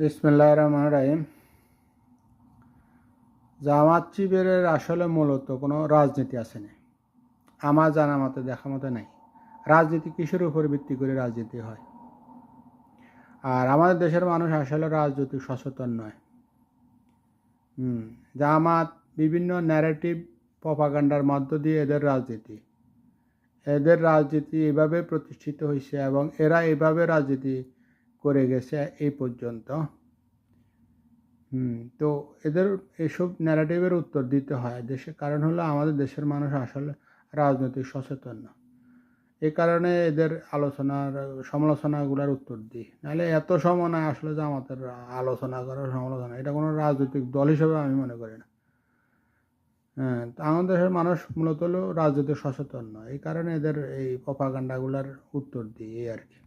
বিসমিল্লাহির রহমানির রহিম। জামাত শিবিরের আসলে মূলত কোনো রাজনীতি আছে না, আমার জানা মতে দেখা মতে নাই। রাজনীতি কিসের উপর ভিত্তি করে রাজনীতি হয়? আর আমাদের দেশের মানুষ আসলে রাজনৈতিক সচেতন নয়। জামাত বিভিন্ন ন্যারেটিভ প্রপাগান্ডার মধ্য দিয়ে এদের রাজনীতি এভাবে প্রতিষ্ঠিত হয়েছে এবং এরা এভাবে রাজনীতি করে গেছে এই পর্যন্ত। তো এদের এসব ন্যারেটিভের উত্তর দিতে হয় দেশে, কারণ হলো আমাদের দেশের মানুষ আসলে রাজনৈতিক সচেতন না। এই কারণে এদের সমালোচনাগুলোর উত্তর দিই, নাহলে এত সময় নয় আসলে যে আমাদের আলোচনা করার সমালোচনা, এটা কোনো রাজনৈতিক দল হিসেবে আমি মনে করি না। তো আমাদের দেশের মানুষ মূলত হলো রাজনৈতিক সচেতন নয়, এই কারণে এদের এই প্রপাগান্ডাগুলোর উত্তর দিই, এই আর কি।